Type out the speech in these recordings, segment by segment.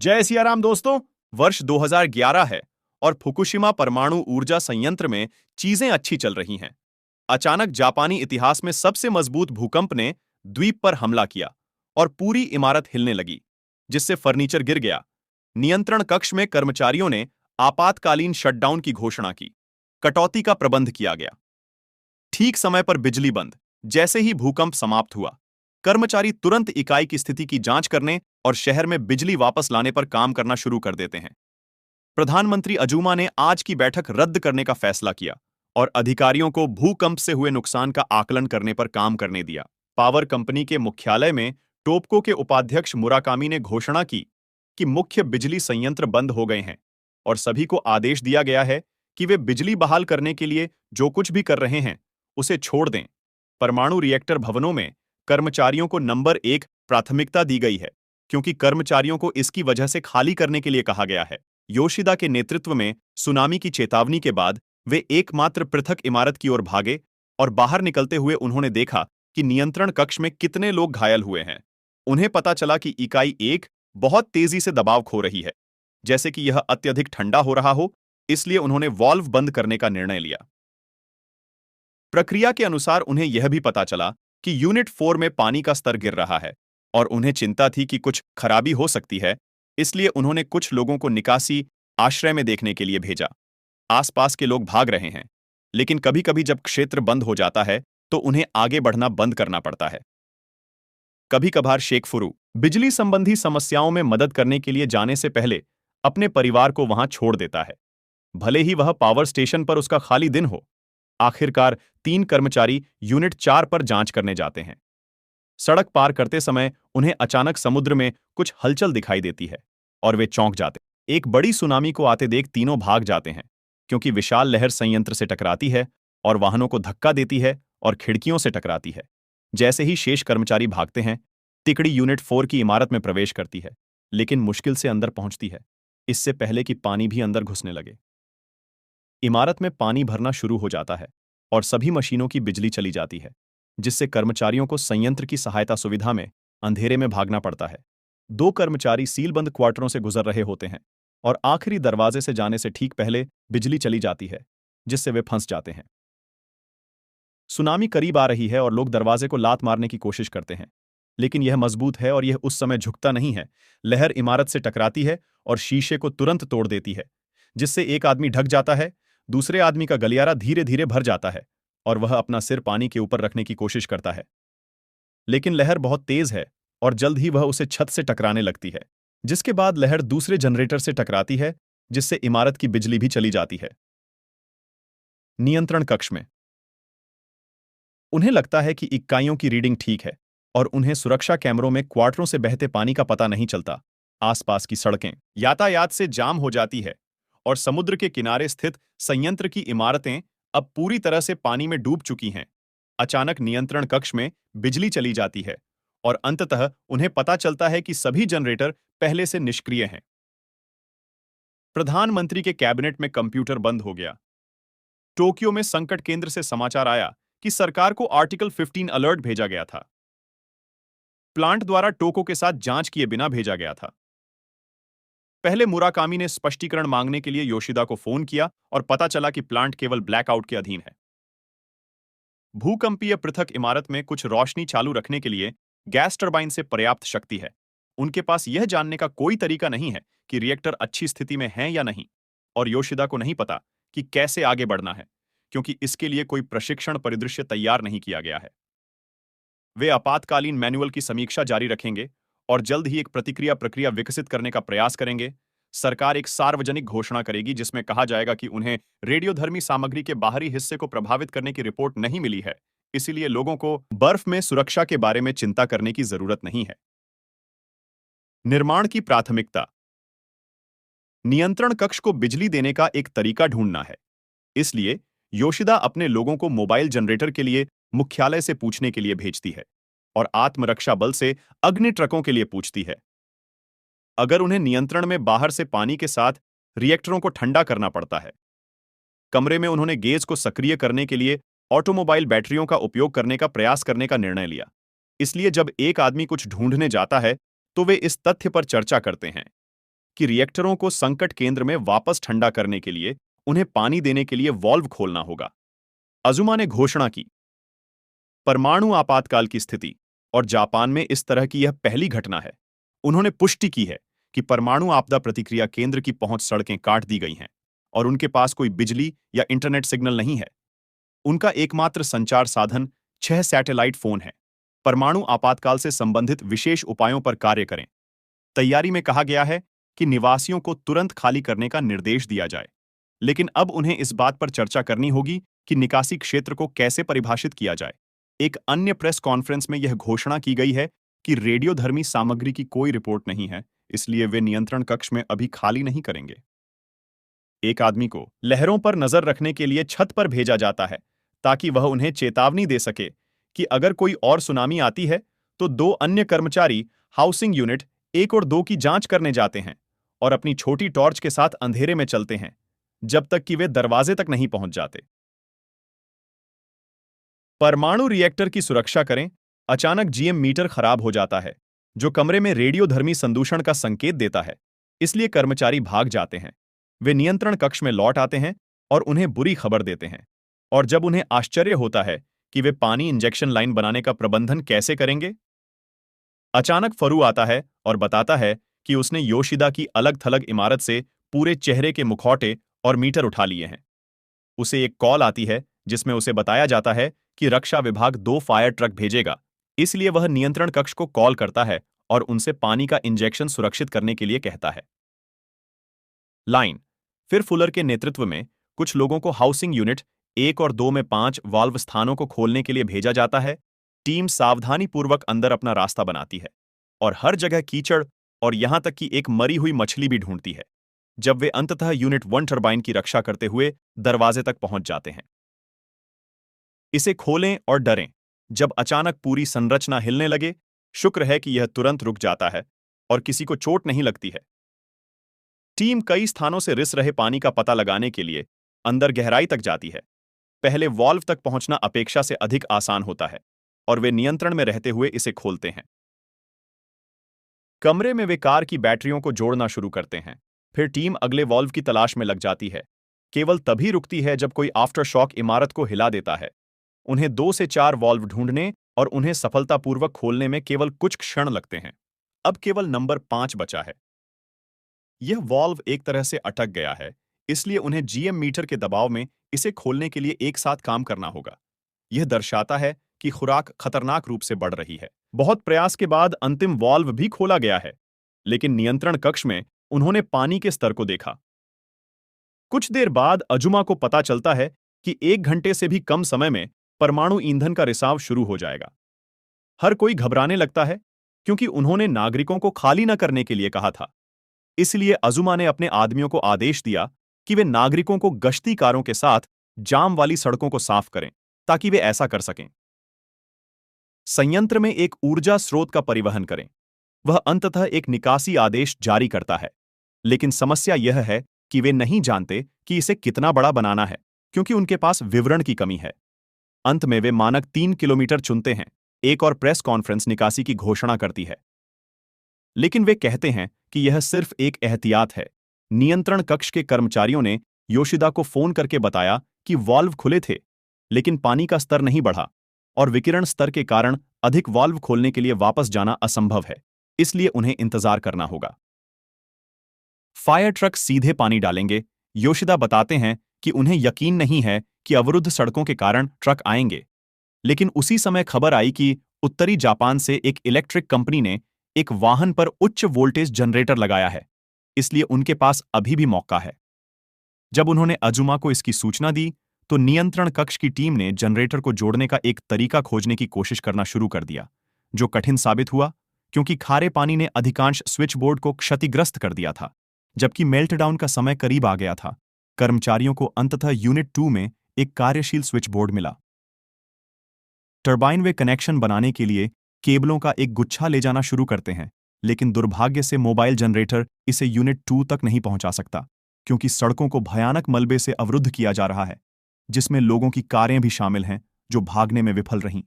जय सिया राम दोस्तों। वर्ष 2011 है और फुकुशिमा परमाणु ऊर्जा संयंत्र में चीजें अच्छी चल रही हैं। अचानक जापानी इतिहास में सबसे मजबूत भूकंप ने द्वीप पर हमला किया और पूरी इमारत हिलने लगी, जिससे फर्नीचर गिर गया। नियंत्रण कक्ष में कर्मचारियों ने आपातकालीन शटडाउन की घोषणा की। कटौती का प्रबंध किया गया। ठीक समय पर बिजली बंद। जैसे ही भूकंप समाप्त हुआ, कर्मचारी तुरंत इकाई की स्थिति की जांच करने और शहर में बिजली वापस लाने पर काम करना शुरू कर देते हैं। प्रधानमंत्री अजूमा ने आज की बैठक रद्द करने का फैसला किया और अधिकारियों को भूकंप से हुए नुकसान का आकलन करने पर काम करने दिया। पावर कंपनी के मुख्यालय में टोप्को के उपाध्यक्ष मुराकामी ने घोषणा की कि मुख्य बिजली संयंत्र बंद हो गए हैं और सभी को आदेश दिया गया है कि वे बिजली बहाल करने के लिए जो कुछ भी कर रहे हैं उसे छोड़ दें। परमाणु रिएक्टर भवनों में कर्मचारियों को नंबर 1 प्राथमिकता दी गई है, क्योंकि कर्मचारियों को इसकी वजह से खाली करने के लिए कहा गया है। योशिदा के नेतृत्व में सुनामी की चेतावनी के बाद वे एकमात्र पृथक इमारत की ओर भागे और बाहर निकलते हुए उन्होंने देखा कि नियंत्रण कक्ष में कितने लोग घायल हुए हैं। उन्हें पता चला कि इकाई 1 बहुत तेजी से दबाव खो रही है, जैसे कि यह अत्यधिक ठंडा हो रहा हो, इसलिए उन्होंने वाल्व बंद करने का निर्णय लिया। प्रक्रिया के अनुसार उन्हें यह भी पता चला कि यूनिट 4 में पानी का स्तर गिर रहा है और उन्हें चिंता थी कि कुछ खराबी हो सकती है, इसलिए उन्होंने कुछ लोगों को निकासी आश्रय में देखने के लिए भेजा। आसपास के लोग भाग रहे हैं, लेकिन कभी-कभी जब क्षेत्र बंद हो जाता है तो उन्हें आगे बढ़ना बंद करना पड़ता है। कभी-कभार शेख फुरू बिजली संबंधी समस्याओं में मदद करने के लिए जाने से पहले अपने परिवार को वहां छोड़ देता है, भले ही वह पावर स्टेशन पर उसका खाली दिन हो। आखिरकार 3 कर्मचारी यूनिट 4 पर जांच करने जाते हैं। सड़क पार करते समय उन्हें अचानक समुद्र में कुछ हलचल दिखाई देती है और वे चौंक जाते हैं। एक बड़ी सुनामी को आते देख तीनों भाग जाते हैं, क्योंकि विशाल लहर संयंत्र से टकराती है और वाहनों को धक्का देती है और खिड़कियों से टकराती है। जैसे ही शेष कर्मचारी भागते हैं, तिकड़ी यूनिट 4 की इमारत में प्रवेश करती है, लेकिन मुश्किल से अंदर पहुंचती है, इससे पहले कि पानी भी अंदर घुसने लगे। इमारत में पानी भरना शुरू हो जाता है और सभी मशीनों की बिजली चली जाती है, जिससे कर्मचारियों को संयंत्र की सहायता सुविधा में अंधेरे में भागना पड़ता है। 2 कर्मचारी सीलबंद क्वार्टरों से गुजर रहे होते हैं और आखिरी दरवाजे से जाने से ठीक पहले बिजली चली जाती है, जिससे वे फंस जाते हैं। सुनामी करीब आ रही है और लोग दरवाजे को लात मारने की कोशिश करते हैं, लेकिन यह मजबूत है और यह उस समय झुकता नहीं है। लहर इमारत से टकराती है और शीशे को तुरंत तोड़ देती है, जिससे एक आदमी ढक जाता है। दूसरे आदमी का गलियारा धीरे धीरे भर जाता है और वह अपना सिर पानी के ऊपर रखने की कोशिश करता है, लेकिन लहर बहुत तेज है और जल्द ही वह उसे छत से टकराने लगती है, जिसके बाद लहर दूसरे जनरेटर से टकराती है, जिससे इमारत की बिजली भी चली जाती है। नियंत्रण कक्ष में उन्हें लगता है कि इकाइयों की रीडिंग ठीक है और उन्हें सुरक्षा कैमरों में क्वार्टरों से बहते पानी का पता नहीं चलता। आसपास की सड़कें यातायात से जाम हो जाती है और समुद्र के किनारे स्थित संयंत्र की इमारतें अब पूरी तरह से पानी में डूब चुकी हैं। अचानक नियंत्रण कक्ष में बिजली चली जाती है और अंततः उन्हें पता चलता है कि सभी जनरेटर पहले से निष्क्रिय हैं। प्रधानमंत्री के कैबिनेट में कंप्यूटर बंद हो गया। टोक्यो में संकट केंद्र से समाचार आया कि सरकार को आर्टिकल 15 अलर्ट भेजा गया था। प्लांट द्वारा टोको के साथ जांच किए बिना भेजा गया था। पहले मुराकामी ने स्पष्टीकरण मांगने के लिए योशिदा को फोन किया और पता चला कि प्लांट केवल ब्लैकआउट के अधीन है। भूकंपीय पृथक इमारत में कुछ रोशनी चालू रखने के लिए गैस टरबाइन से पर्याप्त शक्ति है। उनके पास यह जानने का कोई तरीका नहीं है कि रिएक्टर अच्छी स्थिति में है या नहीं, और योशिदा को नहीं पता कि कैसे आगे बढ़ना है, क्योंकि इसके लिए कोई प्रशिक्षण परिदृश्य तैयार नहीं किया गया है। वे आपातकालीन मैनुअल की समीक्षा जारी रखेंगे और जल्द ही एक प्रतिक्रिया प्रक्रिया विकसित करने का प्रयास करेंगे। सरकार एक सार्वजनिक घोषणा करेगी जिसमें कहा जाएगा कि उन्हें रेडियोधर्मी सामग्री के बाहरी हिस्से को प्रभावित करने की रिपोर्ट नहीं मिली है, इसीलिए लोगों को बर्फ में सुरक्षा के बारे में चिंता करने की जरूरत नहीं है। निर्माण की प्राथमिकता नियंत्रण कक्ष को बिजली देने का एक तरीका ढूंढना है, इसलिए योशिदा अपने लोगों को मोबाइल जनरेटर के लिए मुख्यालय से पूछने के लिए भेजती है और आत्मरक्षा बल से अग्नि ट्रकों के लिए पूछती है। अगर उन्हें नियंत्रण में बाहर से पानी के साथ रिएक्टरों को ठंडा करना पड़ता है। कमरे में उन्होंने गेज को सक्रिय करने के लिए ऑटोमोबाइल बैटरियों का उपयोग करने का प्रयास करने का निर्णय लिया। इसलिए जब एक आदमी कुछ ढूंढने जाता है तो वे इस तथ्य पर चर्चा करते हैं कि रिएक्टरों को संकट केंद्र में वापस ठंडा करने के लिए उन्हें पानी देने के लिए वॉल्व खोलना होगा। अजुमा ने घोषणा की, परमाणु आपातकाल की स्थिति, और जापान में इस तरह की यह पहली घटना है। उन्होंने पुष्टि की है कि परमाणु आपदा प्रतिक्रिया केंद्र की पहुंच सड़कें काट दी गई हैं और उनके पास कोई बिजली या इंटरनेट सिग्नल नहीं है। उनका एकमात्र संचार साधन 6 सैटेलाइट फोन है। परमाणु आपातकाल से संबंधित विशेष उपायों पर कार्य करें। तैयारी में कहा गया है कि निवासियों को तुरंत खाली करने का निर्देश दिया जाए, लेकिन अब उन्हें इस बात पर चर्चा करनी होगी कि निकासी क्षेत्र को कैसे परिभाषित किया जाए। एक अन्य प्रेस कॉन्फ्रेंस में यह घोषणा की गई है कि रेडियोधर्मी सामग्री की कोई रिपोर्ट नहीं है, इसलिए वे नियंत्रण कक्ष में अभी खाली नहीं करेंगे। एक आदमी को लहरों पर नजर रखने के लिए छत पर भेजा जाता है ताकि वह उन्हें चेतावनी दे सके कि अगर कोई और सुनामी आती है, तो 2 अन्य कर्मचारी हाउसिंग यूनिट 1 और 2 की जांच करने जाते हैं और अपनी छोटी टॉर्च के साथ अंधेरे में चलते हैं जब तक कि वे दरवाजे तक नहीं पहुंच जाते। परमाणु रिएक्टर की सुरक्षा करें। अचानक जीएम मीटर खराब हो जाता है, जो कमरे में रेडियोधर्मी संदूषण का संकेत देता है, इसलिए कर्मचारी भाग जाते हैं। वे नियंत्रण कक्ष में लौट आते हैं और उन्हें बुरी खबर देते हैं, और जब उन्हें आश्चर्य होता है कि वे पानी इंजेक्शन लाइन बनाने का प्रबंधन कैसे करेंगे, अचानक फरू आता है और बताता है कि उसने योशिदा की अलग-थलग इमारत से पूरे चेहरे के मुखौटे और मीटर उठा लिए हैं। उसे एक कॉल आती है जिसमें उसे बताया जाता है कि रक्षा विभाग 2 फायर ट्रक भेजेगा, इसलिए वह नियंत्रण कक्ष को कॉल करता है और उनसे पानी का इंजेक्शन सुरक्षित करने के लिए कहता है। लाइन फिर फुलर के नेतृत्व में कुछ लोगों को हाउसिंग यूनिट 1 और 2 में 5 वाल्व स्थानों को खोलने के लिए भेजा जाता है। टीम सावधानीपूर्वक अंदर अपना रास्ता बनाती है और हर जगह कीचड़ और यहां तक कि एक मरी हुई मछली भी ढूंढती है, जब वे अंततः यूनिट 1 टरबाइन की रक्षा करते हुए दरवाजे तक पहुंच जाते हैं। इसे खोलें और डरें जब अचानक पूरी संरचना हिलने लगे। शुक्र है कि यह तुरंत रुक जाता है और किसी को चोट नहीं लगती है। टीम कई स्थानों से रिस रहे पानी का पता लगाने के लिए अंदर गहराई तक जाती है। पहले वॉल्व तक पहुंचना अपेक्षा से अधिक आसान होता है और वे नियंत्रण में रहते हुए इसे खोलते हैं। कमरे में वे कार की बैटरियों को जोड़ना शुरू करते हैं। फिर टीम अगले वॉल्व की तलाश में लग जाती है। केवल तभी रुकती है जब कोई आफ्टर शॉक इमारत को हिला देता है। उन्हें 2 से 4 वॉल्व ढूंढने और उन्हें सफलतापूर्वक खोलने में केवल कुछ क्षण लगते हैं। अब केवल नंबर 5 बचा है। यह वॉल्व एक तरह से अटक गया है, इसलिए उन्हें जीएम मीटर के दबाव में इसे खोलने के लिए एक साथ काम करना होगा। यह दर्शाता है कि खुराक खतरनाक रूप से बढ़ रही है। बहुत प्रयास के बाद अंतिम वॉल्व भी खोला गया है, लेकिन नियंत्रण कक्ष में उन्होंने पानी के स्तर को देखा। कुछ देर बाद अजुमा को पता चलता है कि 1 घंटे से भी कम समय में परमाणु ईंधन का रिसाव शुरू हो जाएगा। हर कोई घबराने लगता है क्योंकि उन्होंने नागरिकों को खाली न करने के लिए कहा था। इसलिए अजुमा ने अपने आदमियों को आदेश दिया कि वे नागरिकों को गश्ती कारों के साथ जाम वाली सड़कों को साफ करें ताकि वे ऐसा कर सकें। संयंत्र में एक ऊर्जा स्रोत का परिवहन करें। वह अंततः एक निकासी आदेश जारी करता है, लेकिन समस्या यह है कि वे नहीं जानते कि इसे कितना बड़ा बनाना है क्योंकि उनके पास विवरण की कमी है। अंत में वे मानक 3 किलोमीटर चुनते हैं। एक और प्रेस कॉन्फ्रेंस निकासी की घोषणा करती है, लेकिन वे कहते हैं कि यह सिर्फ एक एहतियात है। नियंत्रण कक्ष के कर्मचारियों ने योशिदा को फोन करके बताया कि वाल्व खुले थे, लेकिन पानी का स्तर नहीं बढ़ा और विकिरण स्तर के कारण अधिक वाल्व खोलने के लिए वापस जाना असंभव है, इसलिए उन्हें इंतजार करना होगा। फायर ट्रक सीधे पानी डालेंगे। योशिदा बताते हैं कि उन्हें यकीन नहीं है कि अवरुद्ध सड़कों के कारण ट्रक आएंगे, लेकिन उसी समय खबर आई कि उत्तरी जापान से एक इलेक्ट्रिक कंपनी ने एक वाहन पर उच्च वोल्टेज जनरेटर लगाया है, इसलिए उनके पास अभी भी मौका है। जब उन्होंने अजुमा को इसकी सूचना दी, तो नियंत्रण कक्ष की टीम ने जनरेटर को जोड़ने का एक तरीका खोजने की कोशिश करना शुरू कर दिया, जो कठिन साबित हुआ क्योंकि खारे पानी ने अधिकांश स्विच बोर्ड को क्षतिग्रस्त कर दिया था। जबकि मेल्टडाउन का समय करीब आ गया था, कर्मचारियों को अंततः यूनिट 2 में एक कार्यशील स्विच बोर्ड मिला। टरबाइन वे कनेक्शन बनाने के लिए केबलों का एक गुच्छा ले जाना शुरू करते हैं, लेकिन दुर्भाग्य से मोबाइल जनरेटर इसे यूनिट 2 तक नहीं पहुंचा सकता क्योंकि सड़कों को भयानक मलबे से अवरुद्ध किया जा रहा है, जिसमें लोगों की कारें भी शामिल हैं जो भागने में विफल रहीं।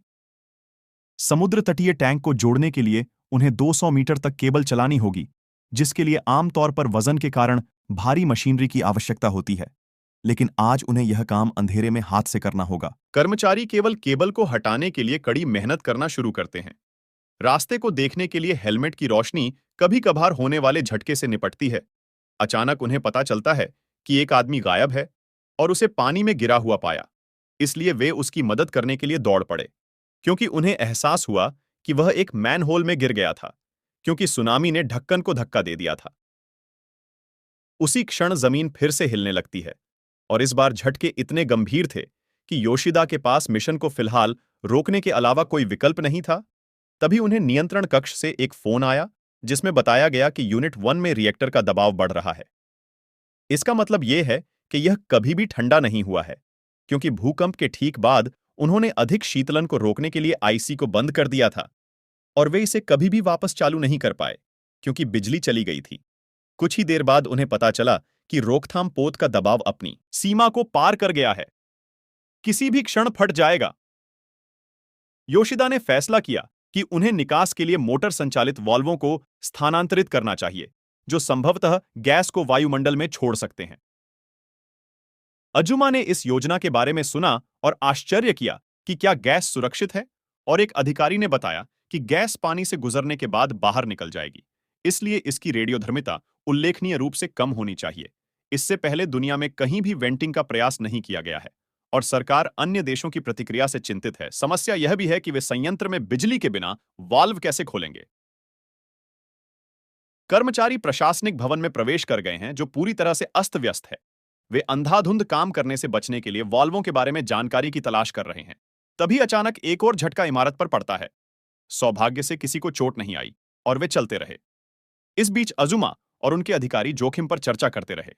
समुद्र तटीय टैंक को जोड़ने के लिए उन्हें 200 मीटर तक केबल चलानी होगी, जिसके लिए आमतौर पर वजन के कारण भारी मशीनरी की आवश्यकता होती है। लेकिन आज उन्हें यह काम अंधेरे में हाथ से करना होगा। कर्मचारी केवल केबल को हटाने के लिए कड़ी मेहनत करना शुरू करते हैं। रास्ते को देखने के लिए हेलमेट की रोशनी कभी कभार होने वाले झटके से निपटती है। अचानक उन्हें पता चलता है कि एक आदमी गायब है और उसे पानी में गिरा हुआ पाया। इसलिए वे उसकी मदद करने के लिए दौड़ पड़े, क्योंकि उन्हें एहसास हुआ कि वह एक मैनहोल में गिर गया था, क्योंकि सुनामी ने ढक्कन को धक्का दे दिया था। उसी क्षण जमीन फिर से हिलने लगती है और इस बार झटके इतने गंभीर थे कि योशिदा के पास मिशन को फिलहाल रोकने के अलावा कोई विकल्प नहीं था। तभी उन्हें नियंत्रण कक्ष से एक फोन आया जिसमें बताया गया कि यूनिट 1 में रिएक्टर का दबाव बढ़ रहा है। इसका मतलब यह है कि यह कभी भी ठंडा नहीं हुआ है, क्योंकि भूकंप के ठीक बाद उन्होंने अधिक शीतलन को रोकने के लिए आईसी को बंद कर दिया था और वे इसे कभी भी वापस चालू नहीं कर पाए, क्योंकि बिजली चली गई थी। कुछ ही देर बाद उन्हें पता चला कि रोकथाम पोत का दबाव अपनी सीमा को पार कर गया है, किसी भी क्षण फट जाएगा। योशिदा ने फैसला किया कि उन्हें निकास के लिए मोटर संचालित वाल्वों को स्थानांतरित करना चाहिए, जो संभवतः गैस को वायुमंडल में छोड़ सकते हैं। अजुमा ने इस योजना के बारे में सुना और आश्चर्य किया कि क्या गैस सुरक्षित है, और एक अधिकारी ने बताया कि गैस पानी से गुजरने के बाद बाहर निकल जाएगी, इसलिए इसकी रेडियोधर्मिता उल्लेखनीय रूप से कम होनी चाहिए। इससे पहले दुनिया में कहीं भी वेंटिंग का प्रयास नहीं किया गया है और सरकार अन्य देशों की प्रतिक्रिया से चिंतित है। समस्या यह भी है कि वे संयंत्र में बिजली के बिना वाल्व कैसे खोलेंगे। कर्मचारी प्रशासनिक भवन में प्रवेश कर गए हैं, जो पूरी तरह से अस्त व्यस्त है। वे अंधाधुंध काम करने से बचने के लिए वाल्वों के बारे में जानकारी की तलाश कर रहे हैं। तभी अचानक एक और झटका इमारत पर पड़ता है। सौभाग्य से किसी को चोट नहीं आई और वे चलते रहे। इस बीच अजुमा और उनके अधिकारी जोखिम पर चर्चा करते रहे।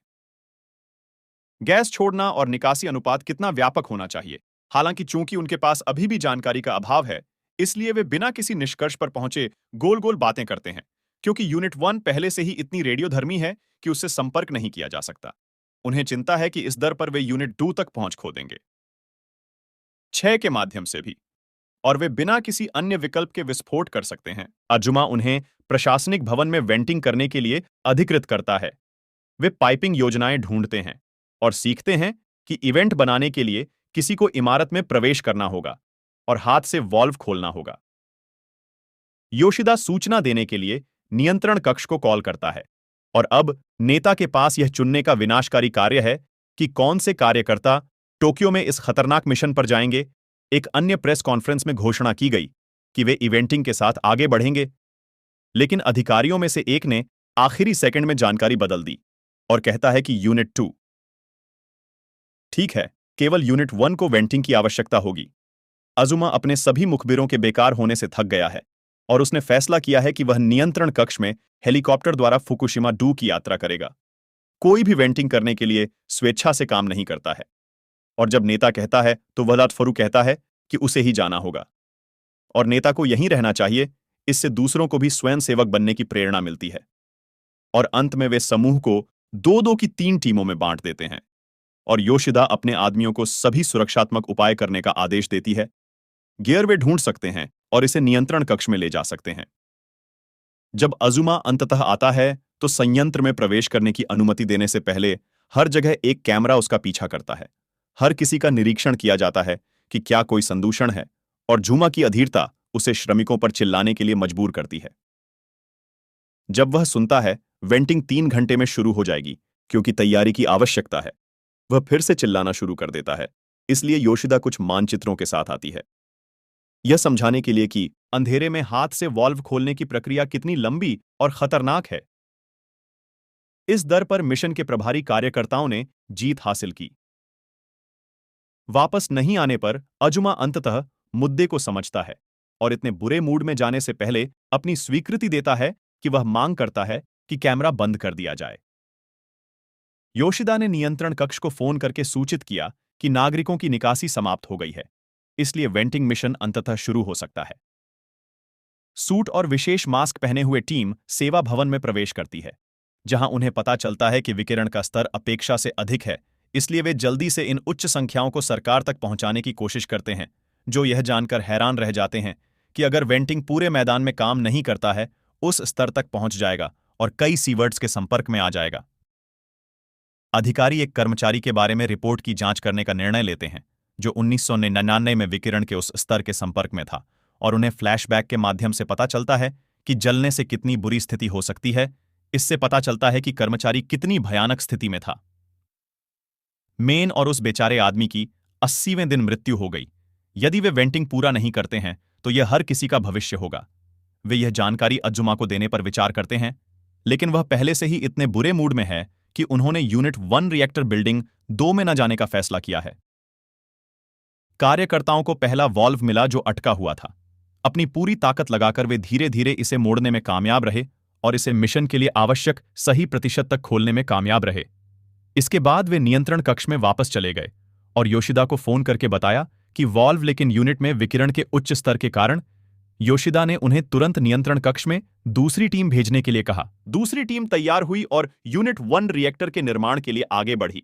गैस छोड़ना और निकासी अनुपात कितना व्यापक होना चाहिए। हालांकि चूंकि उनके पास अभी भी जानकारी का अभाव है, इसलिए वे बिना किसी निष्कर्ष पर पहुंचे गोल गोल बातें करते हैं, क्योंकि यूनिट 1 पहले से ही इतनी रेडियोधर्मी है कि उससे संपर्क नहीं किया जा सकता। उन्हें चिंता है कि इस दर पर वे यूनिट 2 तक पहुंच खो देंगे, 6 के माध्यम से भी, और वे बिना किसी अन्य विकल्प के विस्फोट कर सकते हैं। अजुमा उन्हें प्रशासनिक भवन में वेंटिंग करने के लिए अधिकृत करता है। वे पाइपिंग योजनाएं ढूंढते हैं और सीखते हैं कि इवेंट बनाने के लिए किसी को इमारत में प्रवेश करना होगा और हाथ से वॉल्व खोलना होगा। योशिदा सूचना देने के लिए नियंत्रण कक्ष को कॉल करता है और अब नेता के पास यह चुनने का विनाशकारी कार्य है कि कौन से कार्यकर्ता टोक्यो में इस खतरनाक मिशन पर जाएंगे। एक अन्य प्रेस कॉन्फ्रेंस में घोषणा की गई कि वे इवेंटिंग के साथ आगे बढ़ेंगे, लेकिन अधिकारियों में से एक ने आखिरी सेकंड में जानकारी बदल दी और कहता है कि यूनिट 2 ठीक है, केवल यूनिट 1 को वेंटिंग की आवश्यकता होगी। अजुमा अपने सभी मुखबिरों के बेकार होने से थक गया है और उसने फैसला किया है कि वह नियंत्रण कक्ष में हेलीकॉप्टर द्वारा फुकुशिमा 2 की यात्रा करेगा। कोई भी वेंटिंग करने के लिए स्वेच्छा से काम नहीं करता है, और जब नेता कहता है तो वलादफरू कहता है कि उसे ही जाना होगा और नेता को यहीं रहना चाहिए। इससे दूसरों को भी स्वयंसेवक बनने की प्रेरणा मिलती है और अंत में वे समूह को 2-2 की 3 टीमों में बांट देते हैं और योशिदा अपने आदमियों को सभी सुरक्षात्मक उपाय करने का आदेश देती है। गियर वे ढूंढ सकते हैं और इसे नियंत्रण कक्ष में ले जा सकते हैं। जब अजुमा अंततः आता है तो संयंत्र में प्रवेश करने की अनुमति देने से पहले हर जगह एक कैमरा उसका पीछा करता है। हर किसी का निरीक्षण किया जाता है कि क्या कोई संदूषण है, और झूमा की अधीरता उसे श्रमिकों पर चिल्लाने के लिए मजबूर करती है। जब वह सुनता है वेंटिंग 3 घंटे में शुरू हो जाएगी क्योंकि तैयारी की आवश्यकता है, वह फिर से चिल्लाना शुरू कर देता है। इसलिए योशिदा कुछ मानचित्रों के साथ आती है, यह समझाने के लिए कि अंधेरे में हाथ से वॉल्व खोलने की प्रक्रिया कितनी लंबी और खतरनाक है। इस दर पर मिशन के प्रभारी कार्यकर्ताओं ने जीत हासिल की। वापस नहीं आने पर अजुमा अंततः मुद्दे को समझता है और इतने बुरे मूड में जाने से पहले अपनी स्वीकृति देता है कि वह मांग करता है कि कैमरा बंद कर दिया जाए। योशिदा ने नियंत्रण कक्ष को फोन करके सूचित किया कि नागरिकों की निकासी समाप्त हो गई है, इसलिए वेंटिंग मिशन अंततः शुरू हो सकता है। सूट और विशेष मास्क पहने हुए टीम सेवा भवन में प्रवेश करती है, जहां उन्हें पता चलता है कि विकिरण का स्तर अपेक्षा से अधिक है। इसलिए वे जल्दी से इन उच्च संख्याओं को सरकार तक पहुंचाने की कोशिश करते हैं, जो यह जानकर हैरान रह जाते हैं कि अगर वेंटिंग पूरे मैदान में काम नहीं करता है, उस स्तर तक पहुंच जाएगा और कई सीवर्ड्स के संपर्क में आ जाएगा। अधिकारी एक कर्मचारी के बारे में रिपोर्ट की जांच करने का निर्णय लेते हैं जो 1999 में विकिरण के उस स्तर के संपर्क में था, और उन्हें फ्लैशबैक के माध्यम से पता चलता है कि जलने से कितनी बुरी स्थिति हो सकती है। इससे पता चलता है कि कर्मचारी कितनी भयानक स्थिति में था। मेन और उस बेचारे आदमी की 80वें दिन मृत्यु हो गई। यदि वे वेंटिंग पूरा नहीं करते हैं तो यह हर किसी का भविष्य होगा। वे यह जानकारी अज्जुमा को देने पर विचार करते हैं, लेकिन वह पहले से ही इतने बुरे मूड में है कि उन्होंने यूनिट 1 रिएक्टर बिल्डिंग 2 में न जाने का फैसला किया है। कार्यकर्ताओं को पहला वॉल्व मिला जो अटका हुआ था। अपनी पूरी ताकत लगाकर वे धीरे धीरे इसे मोड़ने में कामयाब रहे और इसे मिशन के लिए आवश्यक सही प्रतिशत तक खोलने में कामयाब रहे। इसके बाद वे नियंत्रण कक्ष में वापस चले गए और योशिदा को फोन करके बताया कि वॉल्व लेकिन यूनिट में विकिरण के उच्च स्तर के कारण। योशिदा ने उन्हें तुरंत नियंत्रण कक्ष में दूसरी टीम भेजने के लिए कहा। दूसरी टीम तैयार हुई और यूनिट 1 रिएक्टर के निर्माण के लिए आगे बढ़ी।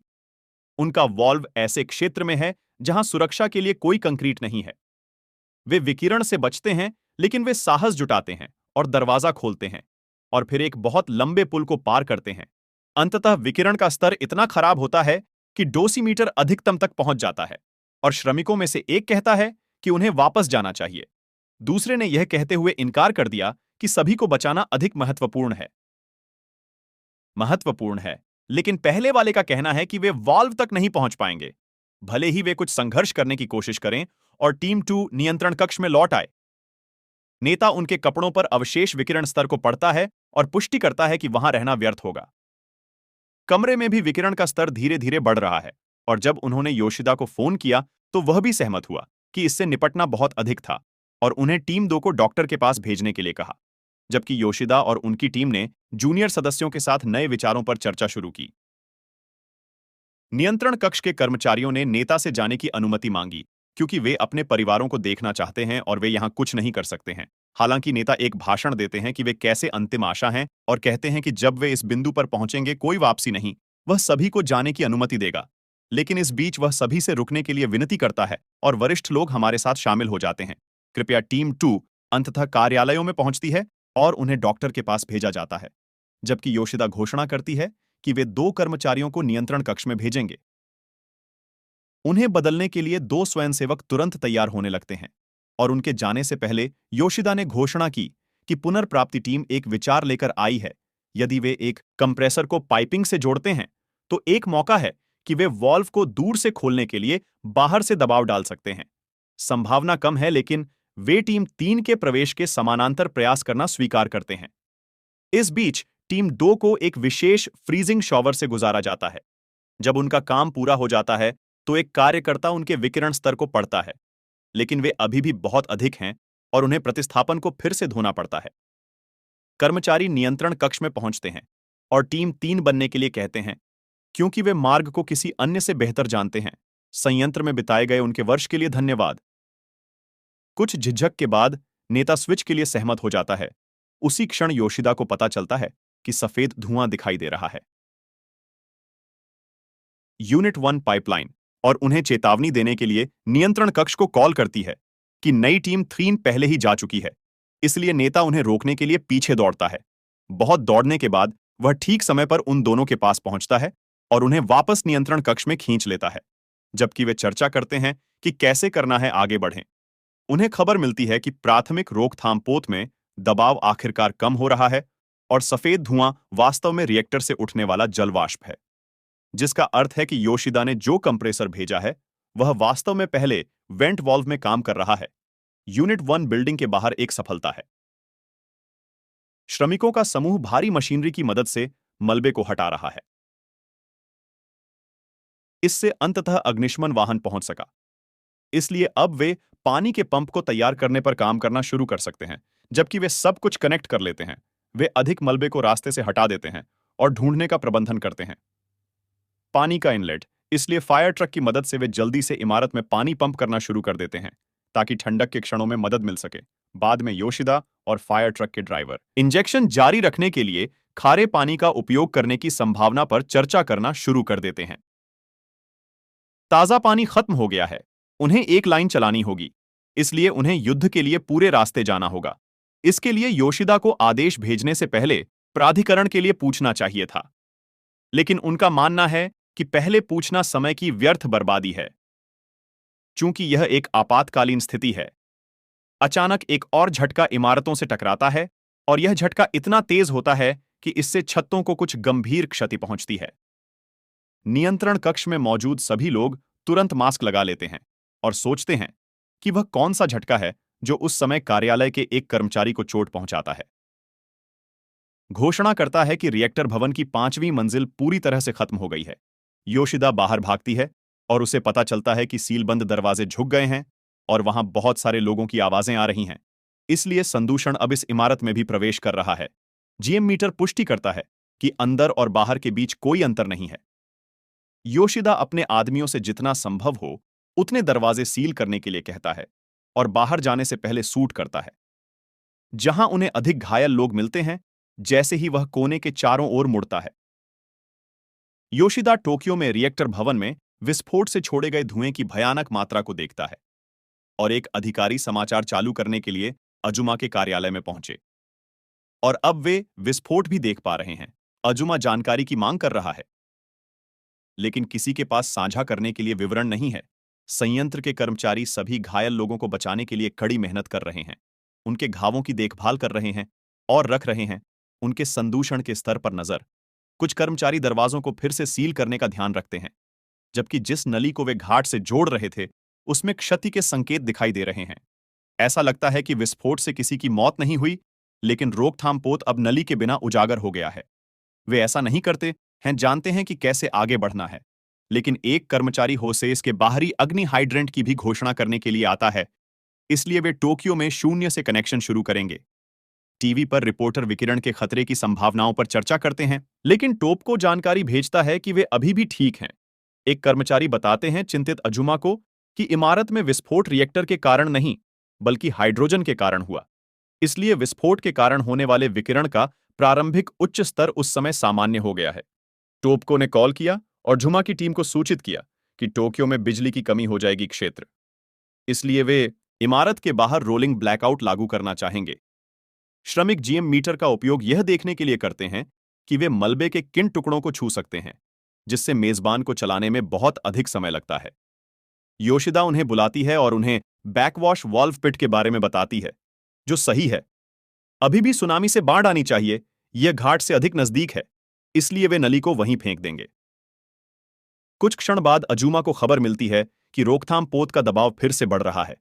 उनका वॉल्व ऐसे क्षेत्र में है जहां सुरक्षा के लिए कोई कंक्रीट नहीं है। वे विकिरण से बचते हैं, लेकिन वे साहस जुटाते हैं और दरवाजा खोलते हैं और फिर एक बहुत लंबे पुल को पार करते हैं। अंततः विकिरण का स्तर इतना खराब होता है कि डोसीमीटर अधिकतम तक पहुंच जाता है और श्रमिकों में से एक कहता है कि उन्हें वापस जाना चाहिए। दूसरे ने यह कहते हुए इनकार कर दिया कि सभी को बचाना अधिक महत्वपूर्ण है, लेकिन पहले वाले का कहना है कि वे वाल्व तक नहीं पहुंच पाएंगे, भले ही वे कुछ संघर्ष करने की कोशिश करें और टीम 2 नियंत्रण कक्ष में लौट आए। नेता उनके कपड़ों पर अवशेष विकिरण स्तर को पढ़ता है और पुष्टि करता है कि वहां रहना व्यर्थ होगा। कमरे में भी विकिरण का स्तर धीरे धीरे बढ़ रहा है, और जब उन्होंने योशिदा को फोन किया तो वह भी सहमत हुआ कि इससे निपटना बहुत अधिक था और उन्हें टीम 2 को डॉक्टर के पास भेजने के लिए कहा, जबकि योशिदा और उनकी टीम ने जूनियर सदस्यों के साथ नए विचारों पर चर्चा शुरू की। नियंत्रण कक्ष के कर्मचारियों ने नेता से जाने की अनुमति मांगी क्योंकि वे अपने परिवारों को देखना चाहते हैं और वे यहां कुछ नहीं कर सकते हैं। हालांकि नेता एक भाषण देते हैं कि वे कैसे अंतिम आशा हैं और कहते हैं कि जब वे इस बिंदु पर पहुंचेंगे कोई वापसी नहीं, वह सभी को जाने की अनुमति देगा। लेकिन इस बीच वह सभी से रुकने के लिए विनती करता है और वरिष्ठ लोग हमारे साथ शामिल हो जाते हैं। कृपया टीम 2 अंततः कार्यालयों में पहुंचती है और उन्हें डॉक्टर के पास भेजा जाता है, जबकि योशिदा घोषणा करती है कि वे 2 कर्मचारियों को नियंत्रण कक्ष में भेजेंगे। उन्हें बदलने के लिए 2 स्वयंसेवक तुरंत तैयार होने लगते हैं और उनके जाने से पहले योशिदा ने घोषणा की कि पुनर्प्राप्ति टीम एक विचार लेकर आई है। यदि वे एक कंप्रेसर को पाइपिंग से जोड़ते हैं तो एक मौका है कि वे वॉल्व को दूर से खोलने के लिए बाहर से दबाव डाल सकते हैं। संभावना कम है, लेकिन वे टीम 3 के प्रवेश के समानांतर प्रयास करना स्वीकार करते हैं। इस बीच टीम 2 को एक विशेष फ्रीजिंग शॉवर से गुजारा जाता है। जब उनका काम पूरा हो जाता है तो एक कार्यकर्ता उनके विकिरण स्तर को पढ़ता है, लेकिन वे अभी भी बहुत अधिक हैं और उन्हें प्रतिस्थापन को फिर से धोना पड़ता है। कर्मचारी नियंत्रण कक्ष में पहुंचते हैं और टीम 3 बनने के लिए कहते हैं क्योंकि वे मार्ग को किसी अन्य से बेहतर जानते हैं। संयंत्र में बिताए गए उनके वर्ष के लिए धन्यवाद। कुछ झिझक के बाद नेता स्विच के लिए सहमत हो जाता है। उसी क्षण योशिदा को पता चलता है कि सफेद धुआं दिखाई दे रहा है। यूनिट 1 पाइपलाइन और उन्हें चेतावनी देने के लिए नियंत्रण कक्ष को कॉल करती है कि नई टीम 3 पहले ही जा चुकी है, इसलिए नेता उन्हें रोकने के लिए पीछे दौड़ता है। बहुत दौड़ने के बाद वह ठीक समय पर उन दोनों के पास पहुंचता है और उन्हें वापस नियंत्रण कक्ष में खींच लेता है, जबकि वे चर्चा करते हैं कि कैसे करना है आगे बढ़ें। उन्हें खबर मिलती है कि प्राथमिक रोकथाम पोत में दबाव आखिरकार कम हो रहा है और सफेद धुआं वास्तव में रिएक्टर से उठने वाला जलवाष्प है, जिसका अर्थ है कि योशिदा ने जो कंप्रेसर भेजा है वह वास्तव में पहले वेंट वॉल्व में काम कर रहा है। यूनिट 1 बिल्डिंग के बाहर एक सफलता है। श्रमिकों का समूह भारी मशीनरी की मदद से मलबे को हटा रहा है। इससे अंततः अग्निशमन वाहन पहुंच सका, इसलिए अब वे पानी के पंप को तैयार करने पर काम करना शुरू कर सकते हैं। जबकि वे सब कुछ कनेक्ट कर लेते हैं, वे अधिक मलबे को रास्ते से हटा देते हैं और ढूंढने का प्रबंधन करते हैं। पानी का इनलेट, इसलिए फायर ट्रक की मदद से वे जल्दी से इमारत में पानी पंप करना शुरू कर देते हैं ताकि ठंडक के क्षणों में मदद मिल सके। बाद में योशिदा और फायर ट्रक के ड्राइवर इंजेक्शन जारी रखने के लिए खारे पानी का उपयोग करने की संभावना पर चर्चा करना शुरू कर देते हैं। ताजा पानी खत्म हो गया है, उन्हें एक लाइन चलानी होगी, इसलिए उन्हें युद्ध के लिए पूरे रास्ते जाना होगा। इसके लिए योशिदा को आदेश भेजने से पहले प्राधिकरण के लिए पूछना चाहिए था। लेकिन उनका मानना है कि पहले पूछना समय की व्यर्थ बर्बादी है। चूंकि यह एक आपातकालीन स्थिति है, अचानक एक और झटका इमारतों से टकराता है और यह झटका इतना तेज होता है कि इससे छतों को कुछ गंभीर क्षति पहुंचती है। नियंत्रण कक्ष में मौजूद सभी लोग तुरंत मास्क लगा लेते हैं और सोचते हैं कि वह कौन सा झटका है जो उस समय कार्यालय के एक कर्मचारी को चोट पहुंचाता है। घोषणा करता है कि रिएक्टर भवन की 5वीं मंजिल पूरी तरह से खत्म हो गई है। योशिदा बाहर भागती है और उसे पता चलता है कि सीलबंद दरवाजे झुक गए हैं और वहां बहुत सारे लोगों की आवाजें आ रही हैं। इसलिए संदूषण अब इस इमारत में भी प्रवेश कर रहा है। जीएम मीटर पुष्टि करता है कि अंदर और बाहर के बीच कोई अंतर नहीं है। योशिदा अपने आदमियों से जितना संभव हो उतने दरवाजे सील करने के लिए कहता है और बाहर जाने से पहले सूट करता है। जहां उन्हें अधिक घायल लोग मिलते हैं, जैसे ही वह कोने के चारों ओर मुड़ता है। योशिदा टोक्यो में रिएक्टर भवन में विस्फोट से छोड़े गए धुएं की भयानक मात्रा को देखता है और एक अधिकारी समाचार चालू करने के लिए अजुमा के कार्यालय में पहुंचे। और अब वे विस्फोट भी देख पा रहे हैं। अजुमा जानकारी की मांग कर रहा है, लेकिन किसी के पास साझा करने के लिए विवरण नहीं है। संयंत्र के कर्मचारी सभी घायल लोगों को बचाने के लिए कड़ी मेहनत कर रहे हैं, उनके घावों की देखभाल कर रहे हैं और रख रहे हैं उनके संदूषण के स्तर पर नजर। कुछ कर्मचारी दरवाजों को फिर से सील करने का ध्यान रखते हैं, जबकि जिस नली को वे घाट से जोड़ रहे थे उसमें क्षति के संकेत दिखाई दे रहे हैं। ऐसा लगता है कि विस्फोट से किसी की मौत नहीं हुई, लेकिन रोकथाम पोत अब नली के बिना उजागर हो गया है। वे ऐसा नहीं करते हैं, जानते हैं कि कैसे आगे बढ़ना है। लेकिन एक कर्मचारी होसेस के बाहरी अग्नि हाइड्रेंट की भी घोषणा करने के लिए आता है, इसलिए वे टोक्यो में शून्य से कनेक्शन शुरू करेंगे। टीवी पर रिपोर्टर विकिरण के खतरे की संभावनाओं पर चर्चा करते हैं, लेकिन टोप को जानकारी भेजता है कि वे अभी भी ठीक हैं। एक कर्मचारी बताते हैं चिंतित अजुमा को कि इमारत में विस्फोट रिएक्टर के कारण नहीं, बल्कि हाइड्रोजन के कारण हुआ। इसलिए विस्फोट के कारण होने वाले विकिरण का प्रारंभिक उच्च स्तर उस समय सामान्य हो गया है। टोप्को ने कॉल किया और झुमा की टीम को सूचित किया कि टोक्यो में बिजली की कमी हो जाएगी क्षेत्र, इसलिए वे इमारत के बाहर रोलिंग ब्लैकआउट लागू करना चाहेंगे। श्रमिक जीएम मीटर का उपयोग यह देखने के लिए करते हैं कि वे मलबे के किन टुकड़ों को छू सकते हैं, जिससे मेजबान को चलाने में बहुत अधिक समय लगता है। योशिदा उन्हें बुलाती है और उन्हें बैकवॉश वाल्व पिट के बारे में बताती है, जो सही है। अभी भी सुनामी से बाढ़ आनी चाहिए, यह घाट से अधिक नजदीक है, इसलिए वे नली को वहीं फेंक देंगे। कुछ क्षण बाद अजूमा को खबर मिलती है कि रोकथाम पोत का दबाव फिर से बढ़ रहा है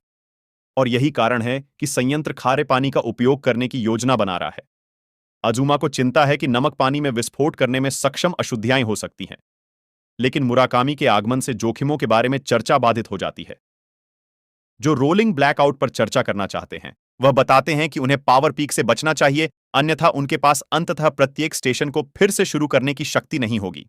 और यही कारण है कि संयंत्र खारे पानी का उपयोग करने की योजना बना रहा है। अजूमा को चिंता है कि नमक पानी में विस्फोट करने में सक्षम अशुद्धियां हो सकती हैं, लेकिन मुराकामी के आगमन से जोखिमों के बारे में चर्चा बाधित हो जाती है। जो रोलिंग ब्लैकआउट पर चर्चा करना चाहते हैं, वह बताते हैं कि उन्हें पावर पीक से बचना चाहिए, अन्यथा उनके पास अंततः प्रत्येक स्टेशन को फिर से शुरू करने की शक्ति नहीं होगी।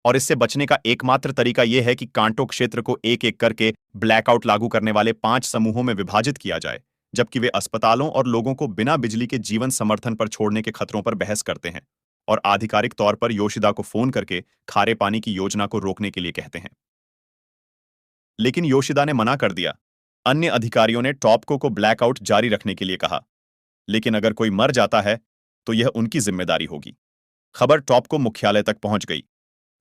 और इससे बचने का एकमात्र तरीका यह है कि कांटो क्षेत्र को एक एक करके ब्लैकआउट लागू करने वाले 5 समूहों में विभाजित किया जाए, जबकि वे अस्पतालों और लोगों को बिना बिजली के जीवन समर्थन पर छोड़ने के खतरों पर बहस करते हैं और आधिकारिक तौर पर योशिदा को फोन करके खारे पानी की योजना को रोकने के लिए कहते हैं। लेकिन योशिदा ने मना कर दिया। अन्य अधिकारियों ने टॉपको को ब्लैकआउट जारी रखने के लिए कहा, लेकिन अगर कोई मर जाता है तो यह उनकी जिम्मेदारी होगी। खबर टॉपको मुख्यालय तक पहुंच गई